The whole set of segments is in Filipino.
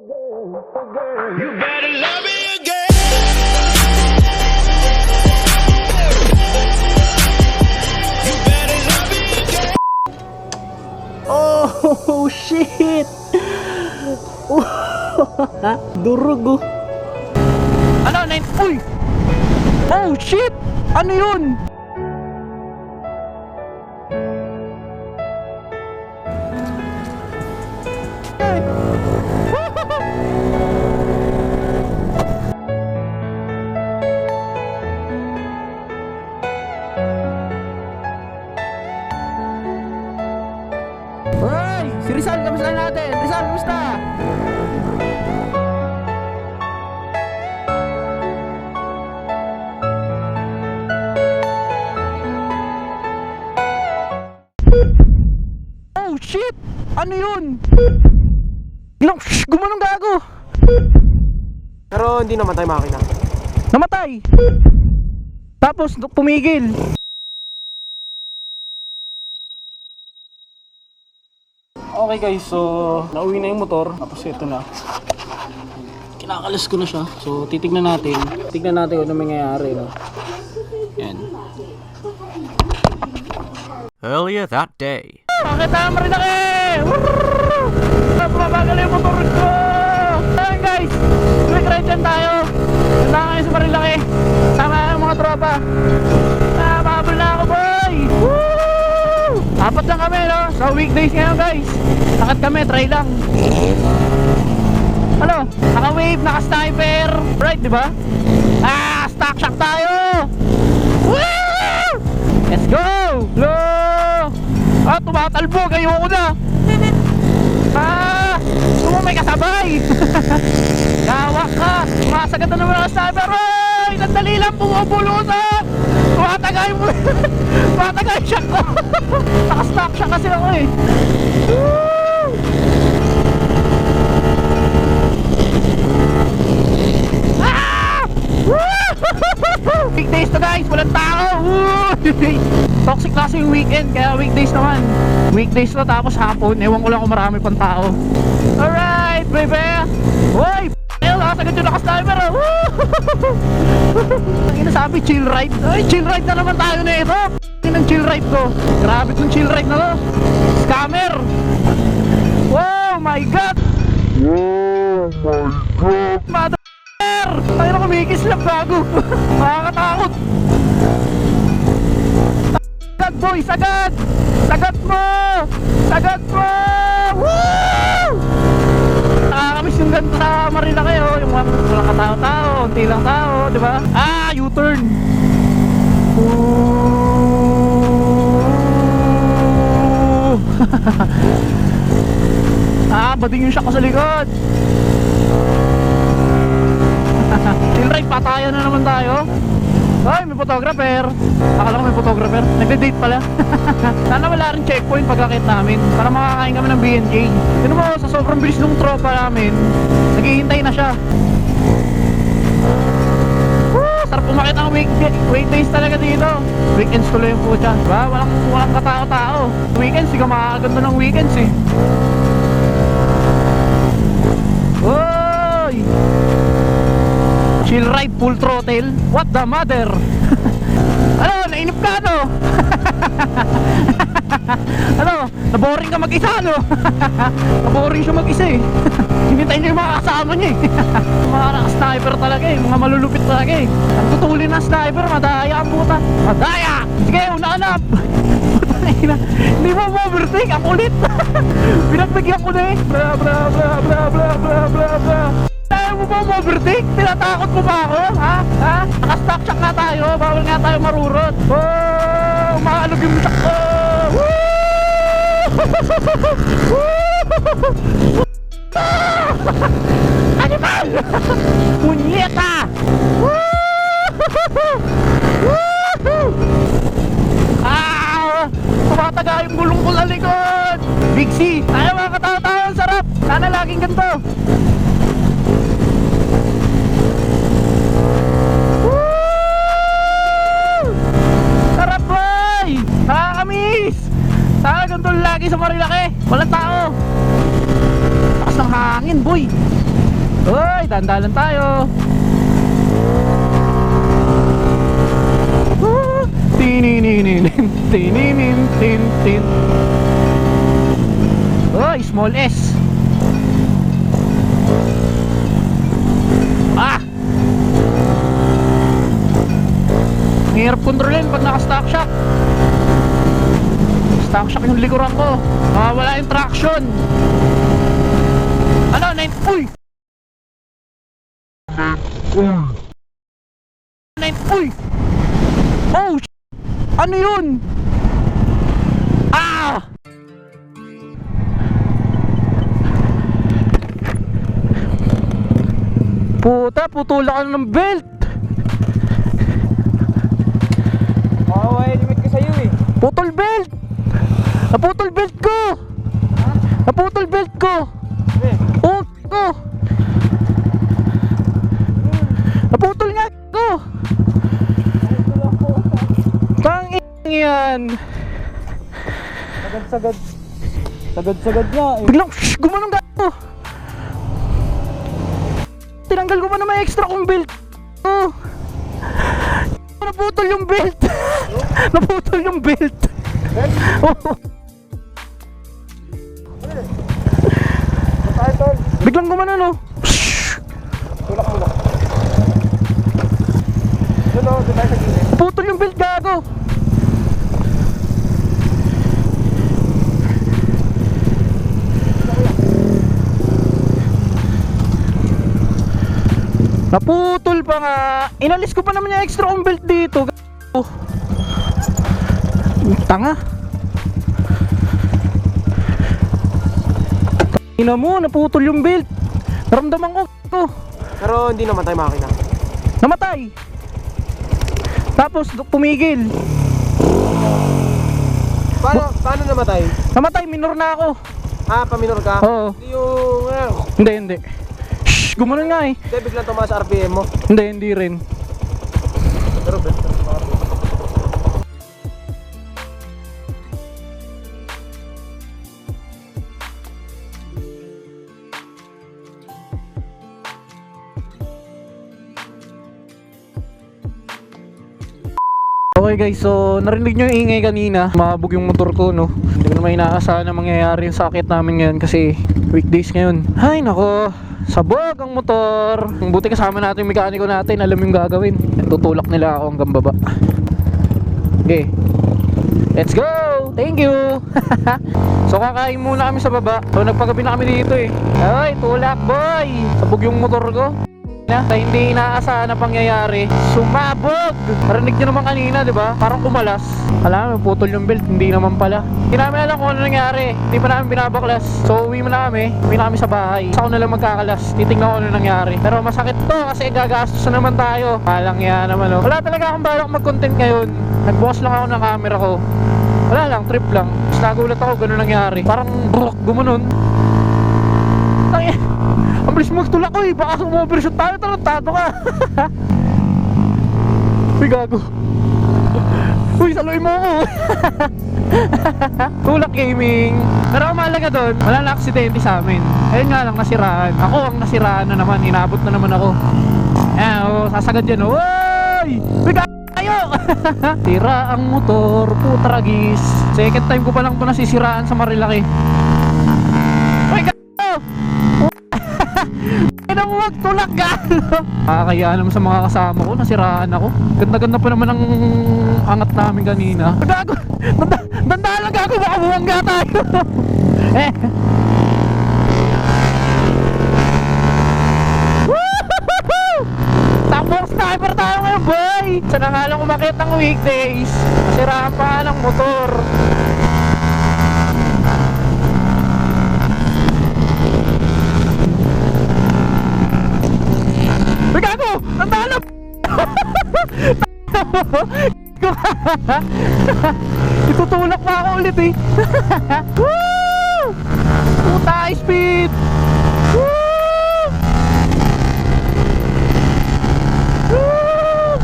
You better love me again. You better love me again. Oh, shit! Durog oh. Ano? Uy! Oh, shit! Ano yun? Hoy! Si Rizal, kamusta natin? Rizal, kamusta? Oh, shit! Ano yun? Ilang, gumanong gago! Pero hindi namatay makina. Namatay! Tapos, pumigil. Okay guys, so nauwi na yung motor. Tapos ito na, kinakalas ko na siya. So titignan natin kung ano mangyayari, no? Yan. Earlier that day. Bakit na Marilaki? Mabagal yung motor ko. Ayan guys, quick ride dyan tayo. Ganda ngayon sa Marilaki. Sama yung mga tropa. Mahabol na ako boy. Woo! Apat lang kami, no? So weekdays ngayon guys. Sakat kami, try lang. Ano? Naka-wave, naka-sniper. Right, di ba? Stock shock tayo. Woo! Let's go! Go! Tumatalbog, ayoko na. Tumo may kasabay. Gawak ka. Sumasagat na naman ang sniper. Ay, nandali lang, pumupulutan. Tumatagay mo. Tumatagay yung shock ko. Naka-stock shock kasi ako eh. Woo! Weekdays to guys, walang tao. Toxic kasi yung weekend, kaya weekdays naman. Weekdays to tapos hapon, ewan ko lang kung marami pang tao. Alright, baby. Uy, sagad yung naka-sniper. Ang sabi, chill ride. Ay, chill ride na naman tayo na ito. Ang chill ride ko. Grabe itong chill ride na to. Scammer. Oh my god. Oh my god. Tayo na kumikis lang bago. Makakatakot. Sagad boy, sagad. Sagad mo. Sagad mo. Woo! Nakakamiss yung ganito sa Marilaki oh. Yung walang katao-tao, unti lang tao, di ba? U-turn. Bading yung shock ko sa likod. Chill ride, patayan na naman tayo. Ay, may photographer. Akala ko may photographer. Nagde-date pala. Sana wala rin checkpoint pagkakit namin para makakain kami ng BNK. Yun mo, sa sobrang bilis ng tropa namin, naghihintay na siya. Woo! Sarap pumakit ang weekdays talaga dito. Weekends tuloy yung putya, diba? Walang katao-tao. Weekends, hindi ka makakaganda ng weekends eh. Oy! Chill ride, full throttle. What the mother? Ano, nainip ka no? Ano, naboring ka mag-isa no? Naboring siya mag-isa eh. Hinintay niya yung mga kasama niya eh. Mga naka-sniper talaga eh, mga malulupit talaga eh. Ang tutulin ng sniper, madaya ang puta. Madaya! Sige, unaanap! Hindi mo overtake, ang ulit. Pinagbigyan ko na eh. Bla bla bla bla bla bla bla bla. Ayaw mo ba overtake? Tinatakot mo ba ako? Ha? Naka-stock shock nga tayo. Bawal nga tayo marurot. Oh! Umaalog yung shock ko. Woo! Animal! Punyeta! Tumataga yung gulong ko sa likod. Big C! Ayaw mga katawa-tawa, ang sarap. Sana laging ganito. Sarap boy! Nakakamiss! Sana ganito lagi sa Marilaki. Walang tao. Takas ng hangin boy. Uy, dandalan tayo. Tininin, tininin, tin, tin. Uy, small S. Ah! Hirap kontrolin pag naka-stock shock. Stock shock yung likuran ko. Wala yung traction. Ano? Uy! Uy! Oh! Ano yun? Ah! Puta, putula ka ng belt. Limit ko sa'yo eh. Putol belt! Naputol belt ko! Naputol belt ko! Oh, ko! Naputol nga ko! Tangin yan! Sagad-sagad. Sagad-sagad nga eh. Biglang gumanong gato! Tinanggal ko pa na may extra kong belt. Oh. Naputol yung belt. Naputol yung belt. Oh. Biglang gumanon oh. Tulak mo na. Doon o, doon tayo sa gilid. Putol yung belt gago. Naputol pa nga. Inalis ko pa naman yung extra kong belt dito. Oh. Tanga. Ina mo, naputol yung belt. Naramdaman ko. Pero hindi naman tayo makakita. Namatay. Tapos pumigil. Paano namatay? Namatay, minor na ako. Ah, paminor ka? Oo. Hindi yung... Hindi. Shhh, gumanon nga eh. Hindi, biglang tumaas sa RPM mo. Hindi rin. Pero best na sa RPM. Okay guys, so narinig nyo yung ingay kanina. Mabog yung motor ko, no. Hindi ko naman inaasahan na mangyayari yung sakit namin ngayon kasi weekdays ngayon. Ay nako, sabog ang motor. Buti kasama natin yung mekaniko natin, alam yung gagawin. Tutulak nila ako hanggang baba. Okay, let's go! Thank you! So kakain muna kami sa baba. So nagpagabi na kami dito eh. Ay, tulak boy! Sabog yung motor ko na hindi inaasahan na pangyayari. Sumabog! Narinig nyo naman kanina, di ba? Parang kumalas. Alam mo, putol yung belt. Hindi naman pala. Hindi namin alam kung ano nangyari. Hindi pa namin binabaklas. So uwi na kami sa bahay. Sa ako na lang magkakalas. Titignan ko ano nangyari. Pero masakit to kasi gagastos na naman tayo. Palang yan naman oh. Wala talaga akong balak mag-content ngayon. Nagbukas lang ako ng camera ko. Wala lang, trip lang. Tapos nagulat ako, gano'n nangyari. Parang gumunon. Ang bilis magtulak ko eh. Baka sumobreshoot tayo, tarantado ka. Uy gago. Uy, saluin mo ako. Tulak gaming. Pero ang mahalaga doon, wala na aksidente sa amin. Ayun nga lang, nasiraan. Ako ang nasiraan na naman. Inabot na naman ako. Ayan, oh, sasagad yan. Uy! Uy gago kayo. Sira ang motor. Putragis. Second time ko pa lang ito nasisiraan sa Marilaki. Uy gago! Kaya mo magtulak gano. Kaya naman sa mga kasama ko, nasiraan ako. Ganda-ganda pa naman ang angat namin kanina. Gago! Dandahan lang gago, baka buwangga tayo. Eh. Woohoo! Takbong sniper tayo ngayon boy. Sana nga lang umakit ng weekdays. Nasiraan pa ng motor. Gago! Nandahan! Itutulak pa ako ulit eh. Woo! Puta high speed! Woo! Woo!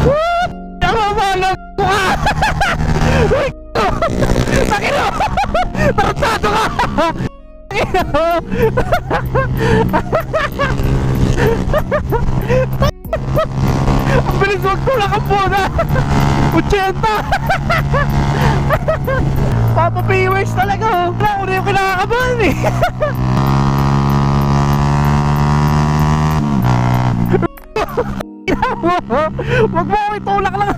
Woo! Namamalag ko ka! Uy! Takin mo! Tarantado ka! Takin mo! muna. 80. Papa P-Works talaga. Wala ko na yung kinakabahan eh. Wag mo ako itulak lang.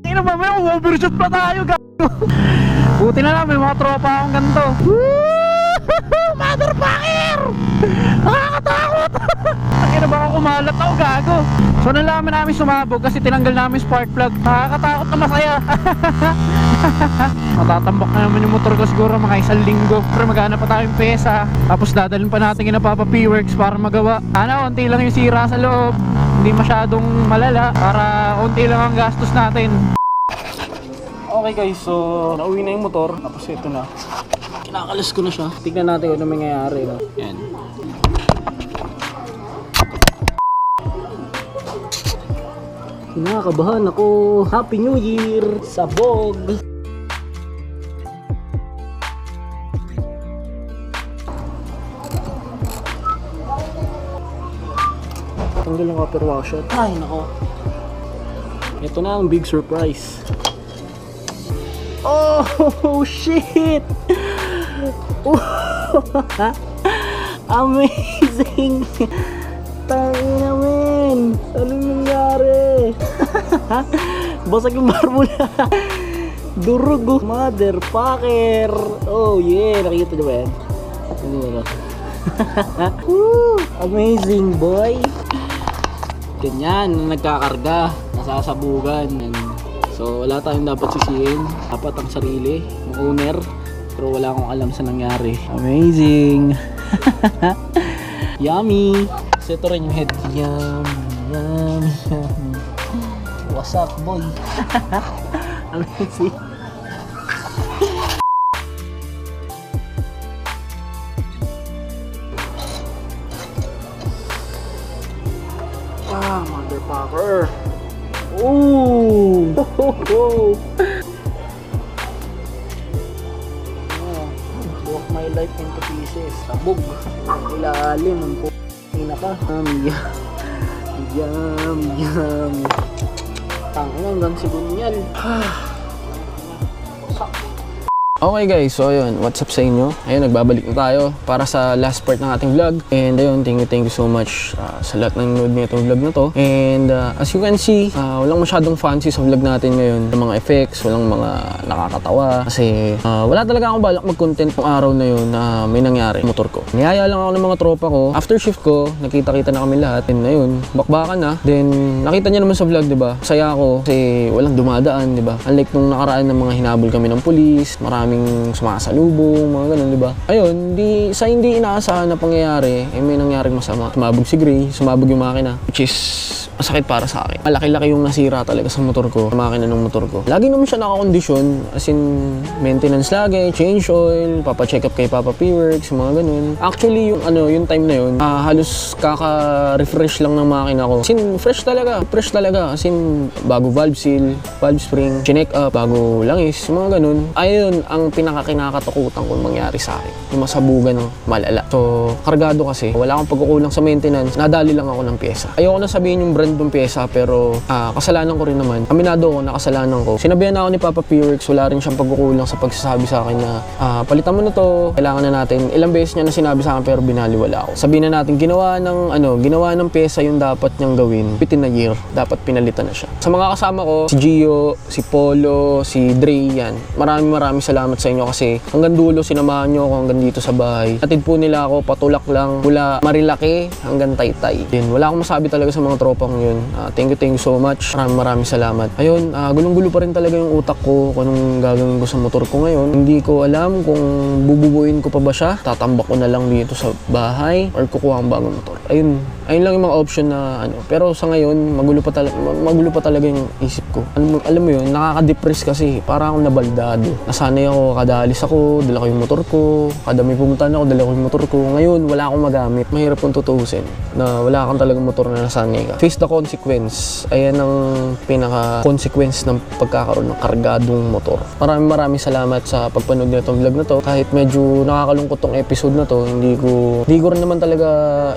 Ina mamaya overshoot pa tayo. Buti na lang may mga tropa akong ganito. Motherfucker! Nakakatakot! Ina ba ako kumalat ako gago. So nalaman namin sumabog kasi tinanggal namin spark plug. Nakakatakot na masaya. Matatambak na naman yung motor ko siguro mga 1 linggo. Pero maghanap pa tayong pesa. Tapos dadalhin pa natin kina Papa P-Works para magawa. Sana unti lang yung sira sa loob. Hindi masyadong malala para unti lang ang gastos natin. Okay guys, so nauwi na yung motor. Tapos ito na. Kinakalas ko na siya. Tignan natin kung ano mangyayari. No? Yan. Kinakabahan ako. Happy New Year! Sabog! Tanggal ang upper washer. Ay, nako. Ito na ang big surprise. Oh, shit! Amazing! Tangina men! Anong nangyari? Basag yung marbula. Durug oh. Motherfucker! Oh yeah! Nakikita nyo ba yan? Amazing boy! Ganyan, nagkakarga, nasasabugan. So wala tayong dapat sisihin. Dapat ang sarili, ang owner. Pero wala akong alam sa nangyari. Amazing! Yummy! So ito rin yung head. Yummy. What's up boy? Amazing! Motherfucker! Ooh! Walk my life into pieces. Sabog. Ilalim ang pinaka. Yum. Tangin hanggang sigunyal. Okay guys, so ayun, what's up sa inyo? Ayun, nagbabalik na tayo para sa last part ng ating vlog. And ayun, thank you so much sa lahat ng nanood nitong vlog na to. And as you can see, walang masyadong fancy sa vlog natin ngayon. Walang mga effects, walang mga nakakatawa. Kasi wala talaga akong balak mag-content ng araw na yun na may nangyari motor ko. Niyaya lang ako ng mga tropa ko. After shift ko, nakita-kita na kami lahat. And ayun, bakbakan na. Then nakita niya naman sa vlog, diba? Saya ako kasi walang dumadaan, diba? Unlike nung nakaraan ng mga hinabol kami ng pulis, maraming sumasalubong, mga ganun, di ba? Ayun, hindi inaasahan na pangyayari, may nangyaring masama. Sumabog si Gray, sumabog yung makina, which is masakit para sa akin. Malaki-laki yung nasira talaga sa motor ko, sa makina ng motor ko. Lagi naman siya nakakondisyon, as in maintenance lagi, change oil, papacheck up kay Papa P-Works, mga ganun. Actually, yung time na yun, halos kaka-refresh lang ng makina ko. As in, fresh talaga. As in, bago valve seal, valve spring, chinek up, bago langis, mga ganun. Ayun, ang pinakakinakatakutan kung mangyari sa akin. Yung masabugan ng malala. So, kargado kasi, wala akong pagkukulang sa maintenance, nadali lang ako ng pyesa. Ayoko na sabihin yung brand ng pyesa, pero kasalanan ko rin naman. Aminado ako na kasalanan ko. Sinabihan na ako ni Papa P-Works, wala rin siyang pagkukulang sa pagsasabi sa akin na palitan mo na to, kailangan na natin. Ilang beses niya na sinabi sa akin pero binaliwala ako. Sabihin na natin, ginawa ng pyesa yung dapat niyang gawin within a year. Dapat pinalitan na siya. Sa mga kasama ko, si Gio, si Polo, si Dre, yan. Maraming salamat sa inyo kasi hanggang dulo sinamahan niyo ako hanggang dito sa bahay. Atid po nila ako, patulak lang, mula Marilaki hanggang Taytay. Yun, wala akong masabi talaga sa mga tropang yun. Thank you so much. Maraming salamat. Ayun, gulong-gulo pa rin talaga yung utak ko kung anong gagawin ko sa motor ko ngayon. Hindi ko alam kung bububuin ko pa ba siya, tatambak ko na lang dito sa bahay, or kukuha ang bagong motor. Ayun lang yung mga option na Pero sa ngayon, magulo pa talaga yung isip ko. Alam mo yun, nakaka-depress kasi. Para akong nabaldado. Nasanay ako, kada alis ako, dala ko yung motor ko. Kada may pumuntahan ako, dala ko yung motor ko. Ngayon, wala akong magamit. Mahirap kong tutuusin na wala kang talagang motor na nasanay ka. Face the consequence. Ayan ang pinaka-consequence ng pagkakaroon ng kargadong motor. Maraming salamat sa pagpanood nyo itong vlog na to. Kahit medyo nakakalungkot tong episode na to, hindi ko rin naman talaga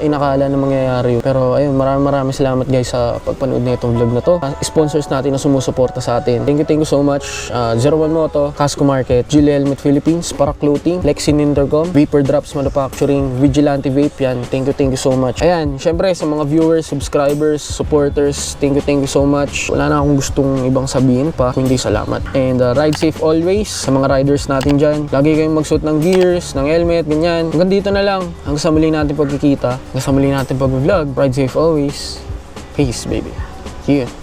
inakala na mangyayari senaryo. Pero ayun, maraming salamat guys sa pagpanood na itong vlog na to. Sponsors natin na sumusuporta sa atin. Thank you so much. One Moto, Casco Market, Gille Helmet Philippines, Parak Clothing, Lexin Intercom, Vapor Drops Manufacturing, Vigilante Vape yan. Thank you so much. Ayan, syempre sa mga viewers, subscribers, supporters, thank you so much. Wala na akong gustong ibang sabihin pa, kundi salamat. And ride safe always sa mga riders natin dyan. Lagi kayong magsuot ng gears, ng helmet, ganyan. Hanggang dito na lang. Hanggang sa muli natin pagkikita. Hanggang sa muli natin pag-vlog. Ride safe always. Peace, baby. See you.